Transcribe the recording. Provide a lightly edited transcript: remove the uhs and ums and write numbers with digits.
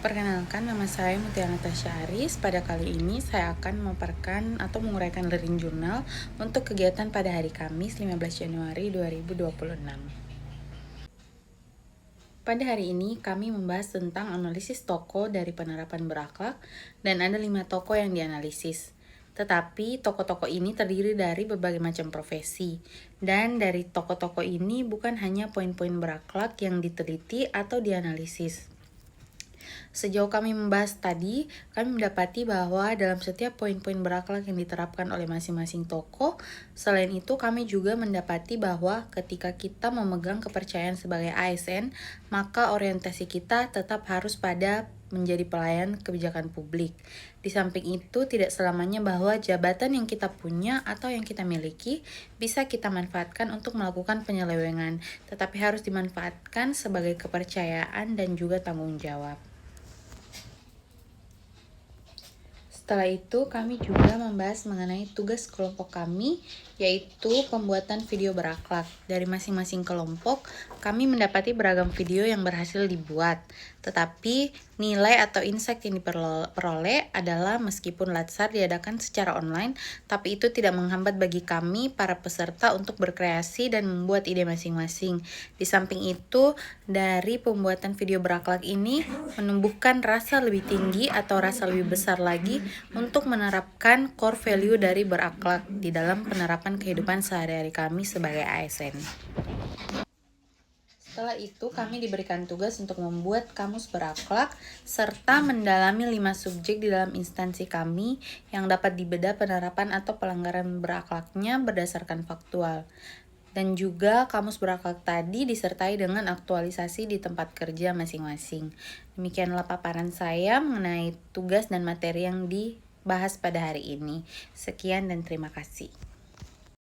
Perkenalkan, nama saya Mutia Natasha Aris. Pada kali ini saya akan memaparkan atau menguraikan Learning Journal untuk kegiatan pada hari Kamis 15 Januari 2026. Pada hari ini kami membahas tentang analisis tokoh dari penerapan berakhlak dan ada 5 tokoh yang dianalisis. Tetapi tokoh-tokoh ini terdiri dari berbagai macam profesi. Dan dari tokoh-tokoh ini bukan hanya poin-poin berakhlak yang diteliti atau dianalisis. Sejauh kami membahas tadi, kami mendapati bahwa dalam setiap poin-poin berakhlak yang diterapkan oleh masing-masing tokoh, selain itu kami juga mendapati bahwa ketika kita memegang kepercayaan sebagai ASN, maka orientasi kita tetap harus pada menjadi pelayan kebijakan publik. Di samping itu, tidak selamanya bahwa jabatan yang kita punya atau yang kita miliki bisa kita manfaatkan untuk melakukan penyelewengan, tetapi harus dimanfaatkan sebagai kepercayaan dan juga tanggung jawab. Setelah itu, kami juga membahas mengenai tugas kelompok kami, yaitu pembuatan video berakhlak. Dari masing-masing kelompok, kami mendapati beragam video yang berhasil dibuat. Tetapi, nilai atau insight yang diperoleh adalah meskipun Latsar diadakan secara online, tapi itu tidak menghambat bagi kami, para peserta, untuk berkreasi dan membuat ide masing-masing. Di samping itu, dari pembuatan video berakhlak ini menumbuhkan rasa lebih tinggi atau rasa lebih besar lagi untuk menerapkan core value dari berakhlak di dalam penerapan kehidupan sehari-hari kami sebagai ASN. Setelah itu, kami diberikan tugas untuk membuat kamus berakhlak serta mendalami 5 subjek di dalam instansi kami yang dapat dibedah penerapan atau pelanggaran berakhlaknya berdasarkan faktual. Dan juga kamus berakhlak tadi disertai dengan aktualisasi di tempat kerja masing-masing. Demikianlah paparan saya mengenai tugas dan materi yang dibahas pada hari ini. Sekian dan terima kasih.